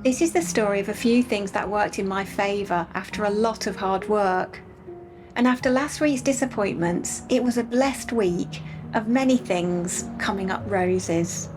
This is the story of a few things that worked in my favour after a lot of hard work. And after last week's disappointments, it was a blessed week of many things coming up roses.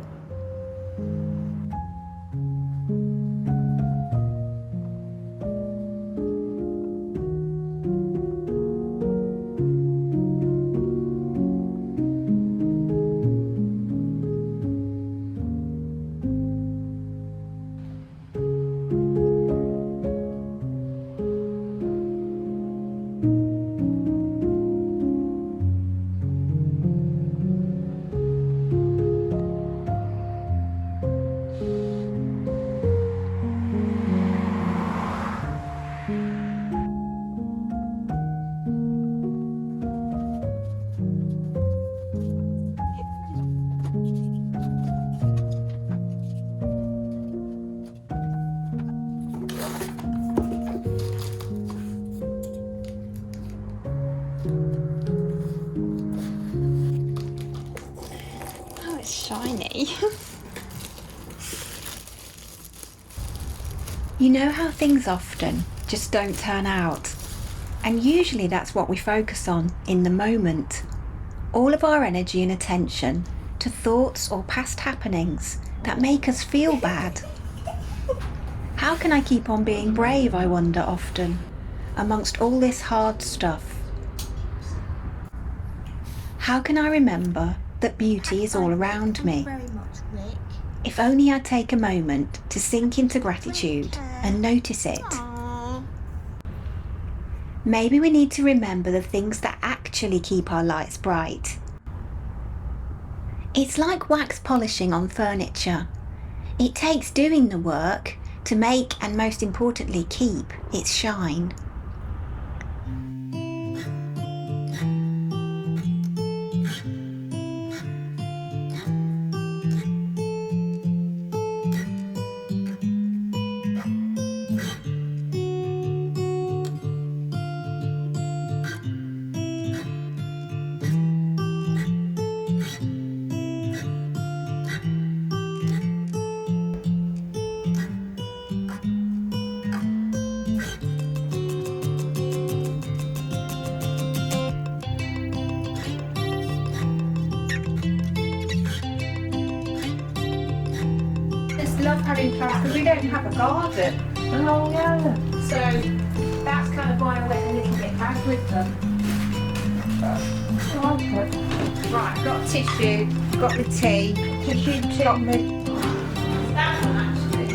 Shiny. You know how things often just don't turn out, and usually that's what we focus on in the moment. All of our energy and attention to thoughts or past happenings that make us feel bad. How can I keep on being brave, I wonder often, amongst all this hard stuff? How can I remember that beauty is all around me? If only I'd take a moment to sink into gratitude and notice it. Maybe we need to remember the things that actually keep our lights bright. It's like wax polishing on furniture. It takes doing the work to make and most importantly keep its shine. Love having plants because we don't have a garden. Oh yeah. So that's kind of why I went a little bit mad with them. Right, I've got tissue, got the tea, got the that one actually.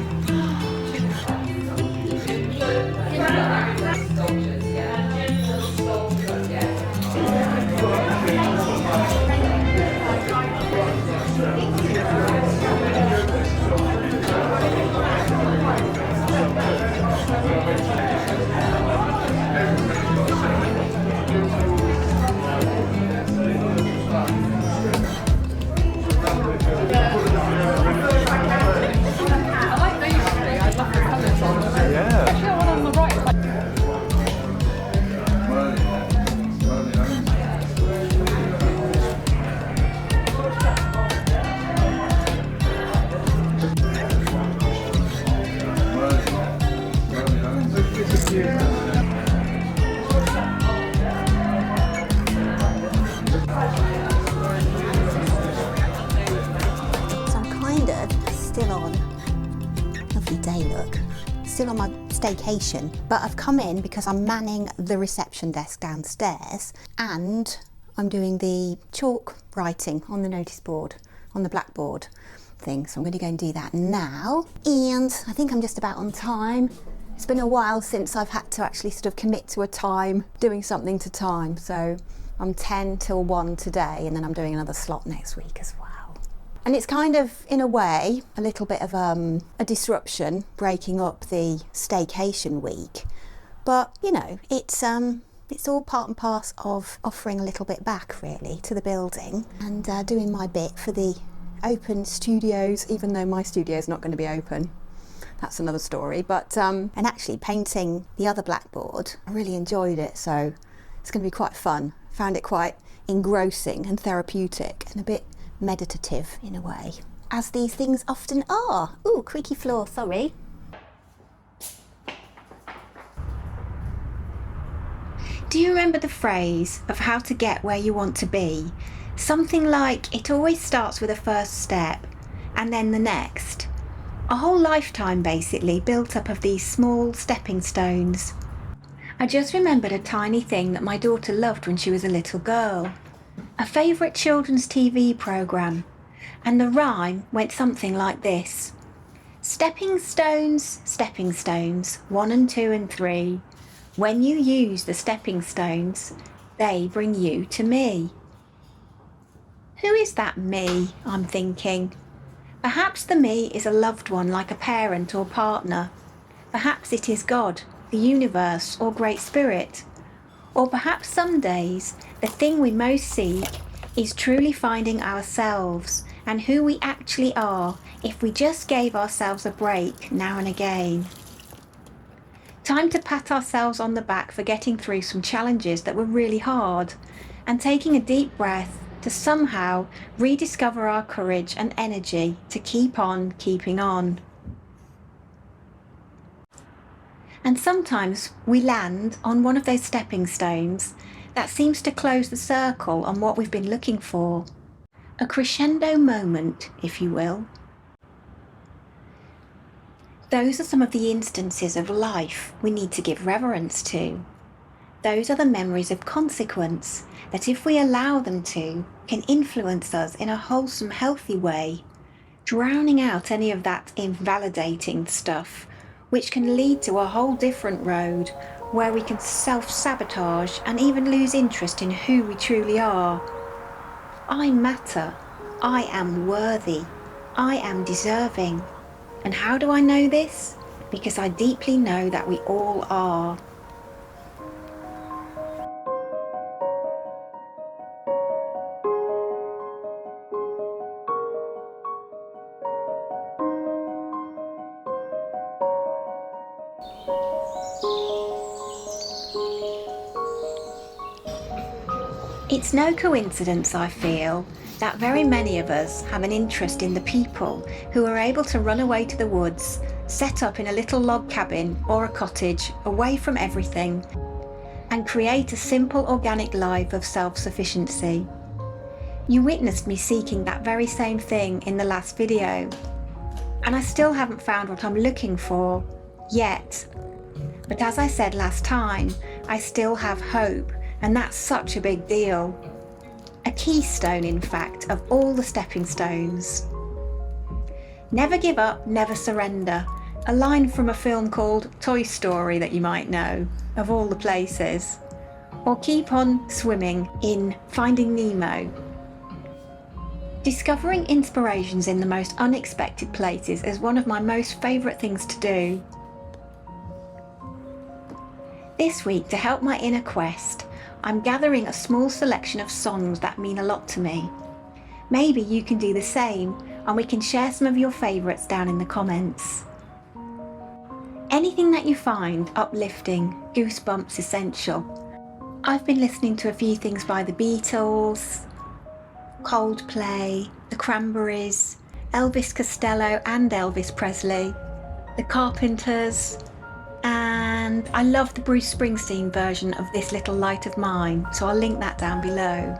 Still on my staycation, but I've come in because I'm manning the reception desk downstairs and I'm doing the chalk writing on the notice board, on the blackboard thing, so I'm going to go and do that now. And I think I'm just about on time. It's been a while since I've had to actually sort of commit to a time, doing something to time, so I'm 10 till 1 today and then I'm doing another slot next week as well. And it's kind of, in a way, a little bit of a disruption, breaking up the staycation week. But, you know, it's all part and parcel of offering a little bit back, really, to the building and doing my bit for the open studios, even though my studio is not going to be open. That's another story. But, and actually painting the other blackboard, I really enjoyed it, so it's going to be quite fun. Found it quite engrossing and therapeutic and a bit meditative in a way, as these things often are. Ooh, creaky floor, sorry. Do you remember the phrase of how to get where you want to be? Something like, it always starts with a first step and then the next. A whole lifetime basically built up of these small stepping stones. I just remembered a tiny thing that my daughter loved when she was a little girl. A favourite children's TV programme. And the rhyme went something like this. Stepping stones, 1 and 2 and 3. When you use the stepping stones, they bring you to me. Who is that me, I'm thinking? Perhaps the me is a loved one like a parent or partner. Perhaps it is God, the universe or Great Spirit. Or perhaps some days the thing we most seek is truly finding ourselves and who we actually are if we just gave ourselves a break now and again. Time to pat ourselves on the back for getting through some challenges that were really hard and taking a deep breath to somehow rediscover our courage and energy to keep on keeping on. And sometimes we land on one of those stepping stones that seems to close the circle on what we've been looking for. A crescendo moment, if you will. Those are some of the instances of life we need to give reverence to. Those are the memories of consequence that, if we allow them to, can influence us in a wholesome, healthy way, drowning out any of that invalidating stuff, which can lead to a whole different road where we can self-sabotage and even lose interest in who we truly are. I matter. I am worthy. I am deserving. And how do I know this? Because I deeply know that we all are. It's no coincidence, I feel, that very many of us have an interest in the people who are able to run away to the woods, set up in a little log cabin or a cottage away from everything, and create a simple organic life of self-sufficiency. You witnessed me seeking that very same thing in the last video, and I still haven't found what I'm looking for yet. But as I said last time, I still have hope, and that's such a big deal. A keystone, in fact, of all the stepping stones. Never give up, never surrender. A line from a film called Toy Story that you might know, of all the places. Or keep on swimming in Finding Nemo. Discovering inspirations in the most unexpected places is one of my most favourite things to do. This week, to help my inner quest, I'm gathering a small selection of songs that mean a lot to me. Maybe you can do the same, and we can share some of your favourites down in the comments. Anything that you find uplifting, goosebumps essential. I've been listening to a few things by the Beatles, Coldplay, the Cranberries, Elvis Costello and Elvis Presley, the Carpenters, and I love the Bruce Springsteen version of This Little Light of Mine, so I'll link that down below.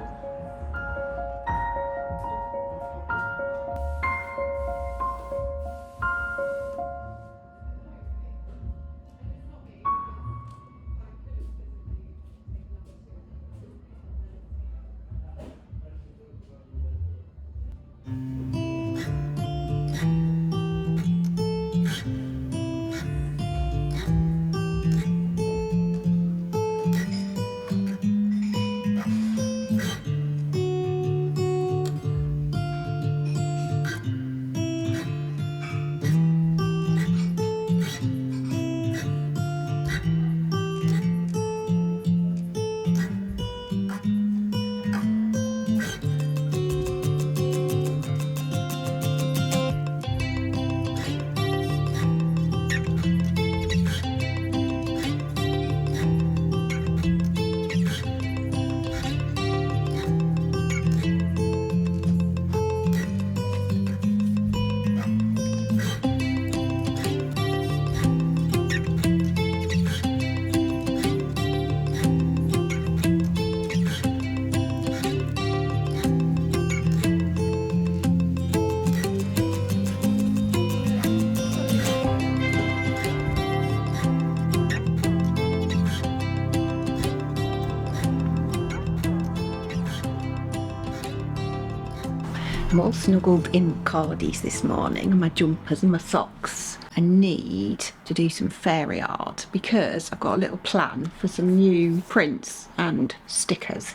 I'm all snuggled in cardies this morning, and my jumpers and my socks. I need to do some fairy art because I've got a little plan for some new prints and stickers,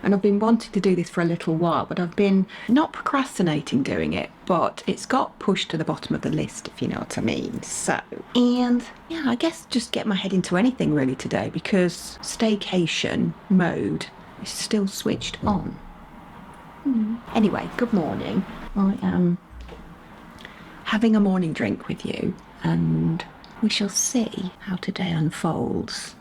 And I've been wanting to do this for a little while, but I've been not procrastinating doing it, but it's got pushed to the bottom of the list, if you know what I mean. So, and yeah, I guess just get my head into anything really today because staycation mode is still switched on. Anyway, good morning. I am having a morning drink with you and we shall see how today unfolds.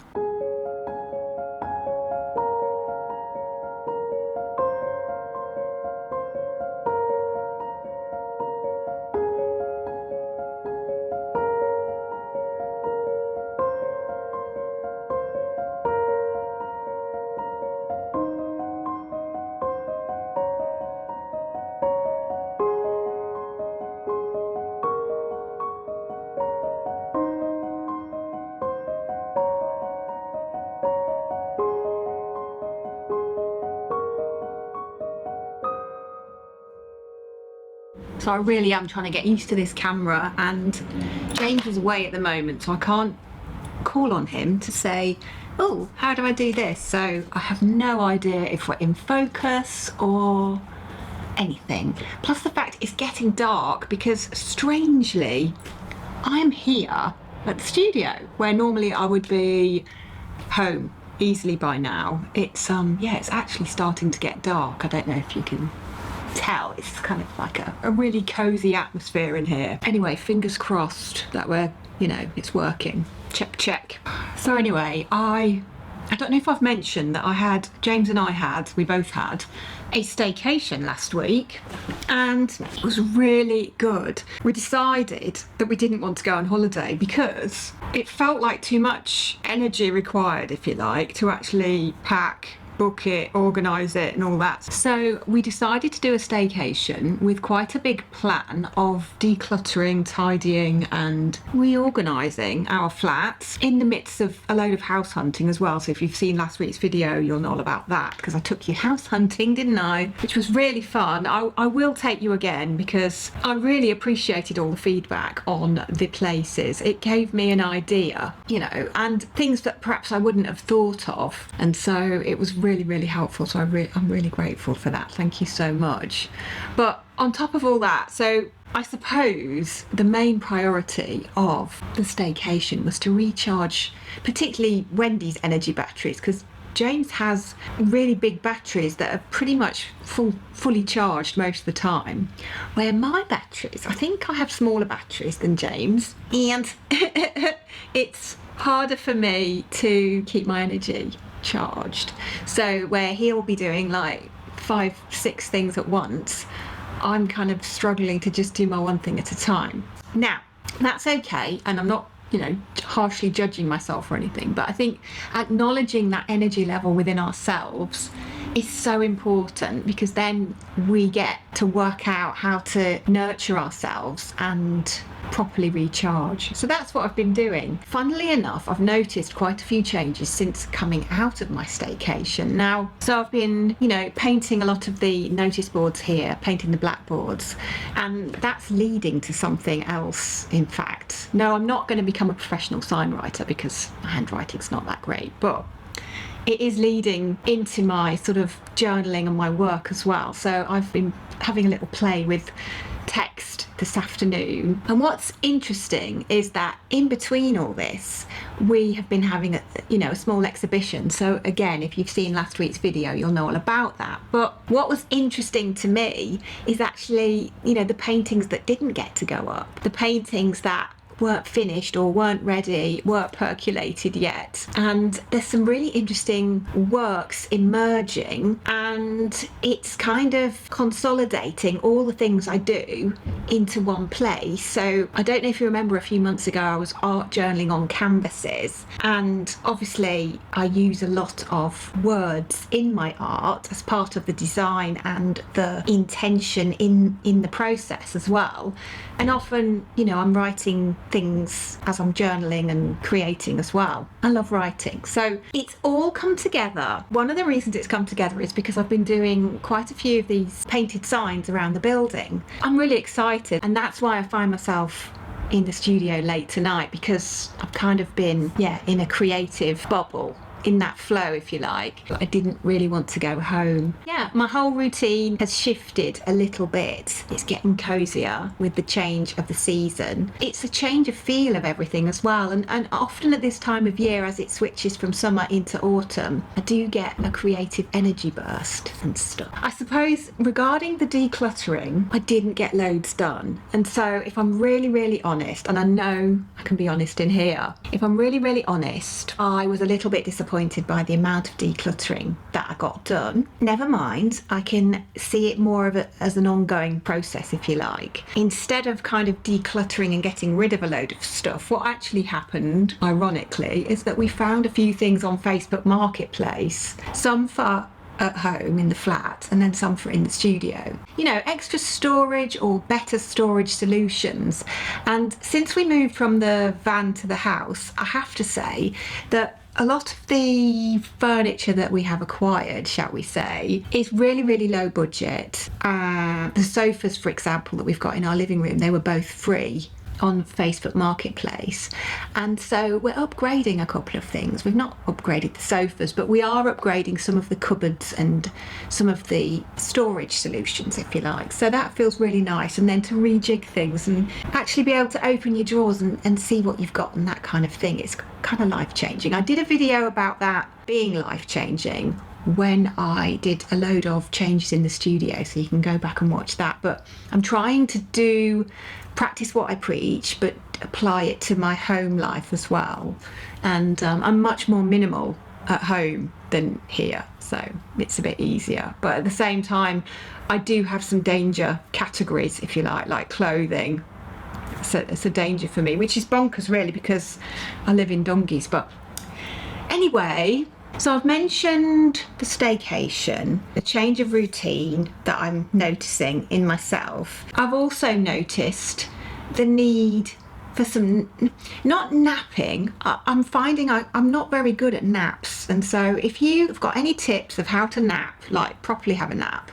So I really am trying to get used to this camera, and James is away at the moment, so I can't call on him to say, oh, how do I do this? So I have no idea if we're in focus or anything. Plus the fact it's getting dark because strangely I'm here at the studio where normally I would be home easily by now. It's it's actually starting to get dark. I don't know if you can tell, it's kind of like a really cozy atmosphere in here. Anyway, fingers crossed that we're, it's working. Check. So anyway, I don't know if I've mentioned that James and we both had a staycation last week, and it was really good. We decided that we didn't want to go on holiday because it felt like too much energy required, if you like, to actually pack, book it, organise it and all that. So we decided to do a staycation with quite a big plan of decluttering, tidying and reorganising our flats in the midst of a load of house hunting as well. So if you've seen last week's video, you'll know all about that because I took you house hunting, didn't I? Which was really fun. I will take you again because I really appreciated all the feedback on the places. It gave me an idea, and things that perhaps I wouldn't have thought of. And so it was really helpful, so I'm really grateful for that. Thank you so much. But on top of all that, so I suppose the main priority of the staycation was to recharge particularly Wendy's energy batteries, because James has really big batteries that are pretty much fully charged most of the time, where my batteries, I think I have smaller batteries than James, and it's harder for me to keep my energy charged. So where he'll be doing like 5-6 things at once, I'm kind of struggling to just do my one thing at a time. Now, that's okay, and I'm not, harshly judging myself or anything, but I think acknowledging that energy level within ourselves is so important, because then we get to work out how to nurture ourselves and properly recharge. So that's what I've been doing. Funnily enough, I've noticed quite a few changes since coming out of my staycation. Now, so I've been, painting a lot of the notice boards here, painting the blackboards, and that's leading to something else, in fact. No, I'm not going to become a professional sign writer because my handwriting's not that great, but it is leading into my sort of journaling and my work as well. So I've been having a little play with text this afternoon, and what's interesting is that in between all this we have been having a small exhibition. So again, if you've seen last week's video, you'll know all about that. But what was interesting to me is actually the paintings that didn't get to go up, the paintings that weren't finished or weren't ready, weren't percolated yet. And there's some really interesting works emerging, and it's kind of consolidating all the things I do into one place. So I don't know if you remember, a few months ago I was art journaling on canvases, and obviously I use a lot of words in my art as part of the design and the intention in the process as well. And often I'm writing things as I'm journaling and creating as well. I love writing. So it's all come together. One of the reasons it's come together is because I've been doing quite a few of these painted signs around the building. I'm really excited, and that's why I find myself in the studio late tonight, because I've kind of been, in a creative bubble, in that flow, if you like. I didn't really want to go home. My whole routine has shifted a little bit. It's getting cozier with the change of the season. It's a change of feel of everything as well, and often at this time of year, as it switches from summer into autumn, I do get a creative energy burst and stuff. I suppose regarding the decluttering, I didn't get loads done, and so if I'm really honest, and I know I can be honest in here, if I'm really honest, I was a little bit disappointed by the amount of decluttering that I got done. Never mind, I can see it more of as an ongoing process, if you like. Instead of kind of decluttering and getting rid of a load of stuff, what actually happened, ironically, is that we found a few things on Facebook Marketplace, some for at home in the flat and then some for in the studio. Extra storage or better storage solutions. And since we moved from the van to the house, I have to say that a lot of the furniture that we have acquired, shall we say, is really low budget. The sofas, for example, that we've got in our living room, they were both free on Facebook Marketplace, and so we're upgrading a couple of things. We've not upgraded the sofas, but we are upgrading some of the cupboards and some of the storage solutions, if you like. So that feels really nice, and then to rejig things and actually be able to open your drawers and see what you've got and that kind of thing, it's kind of life-changing. I did a video about that being life-changing when I did a load of changes in the studio, so you can go back and watch that. But I'm trying to practice what I preach, but apply it to my home life as well. And I'm much more minimal at home than here, so it's a bit easier. But at the same time, I do have some danger categories, if you like clothing. So it's a danger for me, which is bonkers really, because I live in Dungies. But anyway, so I've mentioned the staycation, the change of routine that I'm noticing in myself. I've also noticed the need for some, not napping. I'm finding I'm not very good at naps. And so if you've got any tips of how to nap, like properly have a nap,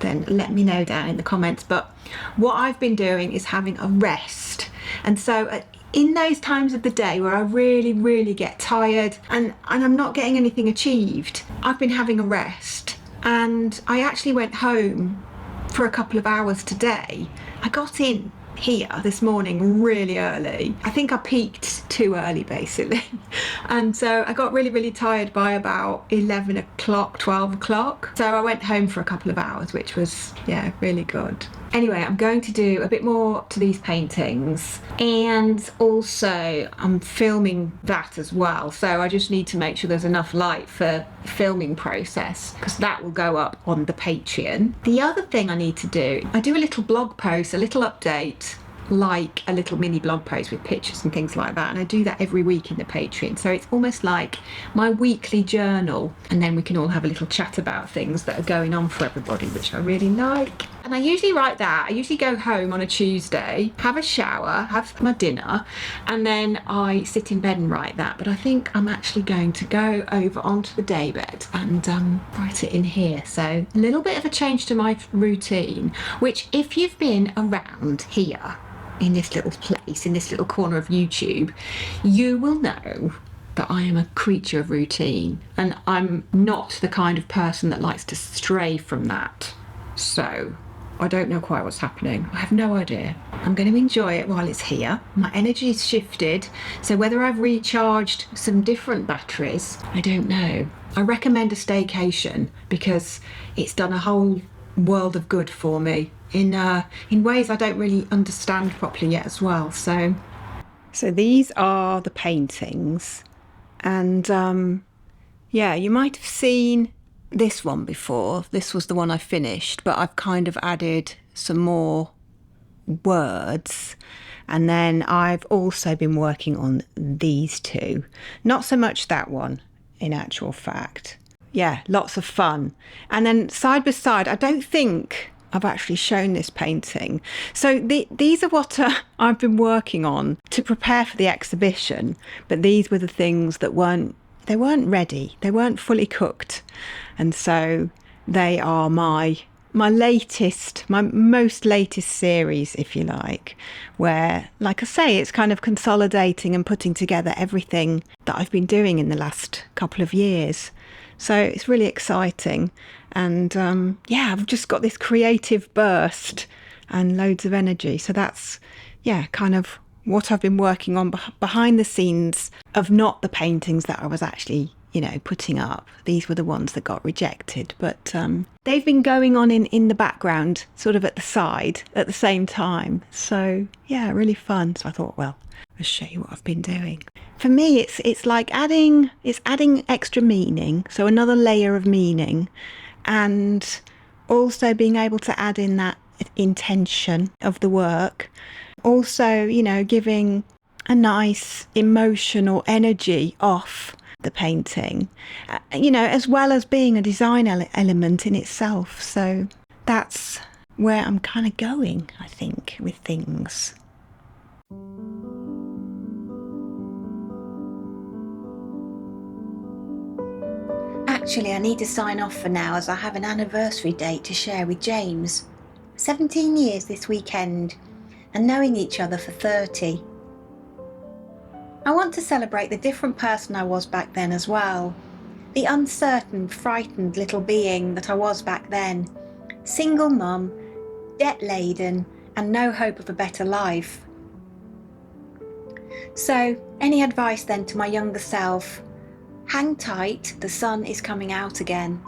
then let me know down in the comments. But what I've been doing is having a rest. And so in those times of the day where I really get tired and I'm not getting anything achieved, I've been having a rest. And I actually went home for a couple of hours today. I got in here this morning really early. I think I peaked too early basically. And so I got really tired by about 11 o'clock, 12 o'clock. So I went home for a couple of hours, which was, really good. Anyway, I'm going to do a bit more to these paintings, and also I'm filming that as well. So I just need to make sure there's enough light for the filming process, because that will go up on the Patreon. The other thing I need to do, I do a little blog post, a little update, like a little mini blog post with pictures and things like that, and I do that every week in the Patreon. So it's almost like my weekly journal, and then we can all have a little chat about things that are going on for everybody, which I really like. And I usually write that. I usually go home on a Tuesday, have a shower, have my dinner, and then I sit in bed and write that. But I think I'm actually going to go over onto the daybed and write it in here. So a little bit of a change to my routine, which if you've been around here in this little place, in this little corner of YouTube, you will know that I am a creature of routine, and I'm not the kind of person that likes to stray from that. So I don't know quite what's happening. I have no idea. I'm going to enjoy it while it's here. My energy's shifted, so whether I've recharged some different batteries, I don't know. I recommend a staycation because it's done a whole world of good for me in ways I don't really understand properly yet as well. So these are the paintings, and you might have seen this one before. This was the one I finished, but I've kind of added some more words, and then I've also been working on these two. Not so much that one, in actual fact. Lots of fun. And then side by side, I don't think I've actually shown this painting. So these are what I've been working on to prepare for the exhibition, but these were the things that weren't ready, they weren't fully cooked, and so they are my most latest series, if you like, where, like I say, it's kind of consolidating and putting together everything that I've been doing in the last couple of years. So it's really exciting. And I've just got this creative burst and loads of energy. So that's, kind of what I've been working on behind the scenes of not the paintings that I was actually, putting up. These were the ones that got rejected. But they've been going on in the background, sort of at the side at the same time. So, really fun. So I thought, well, I'll show you what I've been doing. For me, it's like adding extra meaning, so another layer of meaning, and also being able to add in that intention of the work. Also, giving a nice emotional energy off the painting, as well as being a design element in itself. So that's where I'm kind of going, I think, with things. Actually, I need to sign off for now, as I have an anniversary date to share with James. 17 years this weekend, and knowing each other for 30. I want to celebrate the different person I was back then as well. The uncertain, frightened little being that I was back then. Single mum, debt-laden, and no hope of a better life. So, any advice then to my younger self? Hang tight, the sun is coming out again.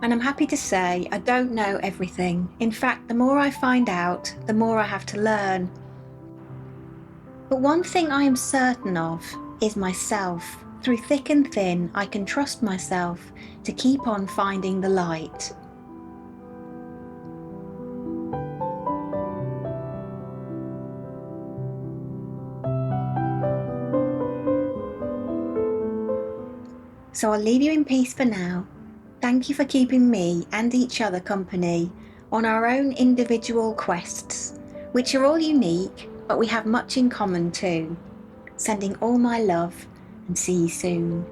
And I'm happy to say I don't know everything. In fact, the more I find out, the more I have to learn. But one thing I am certain of is myself. Through thick and thin, I can trust myself to keep on finding the light. So I'll leave you in peace for now. Thank you for keeping me and each other company on our own individual quests, which are all unique, but we have much in common too. Sending all my love, and see you soon.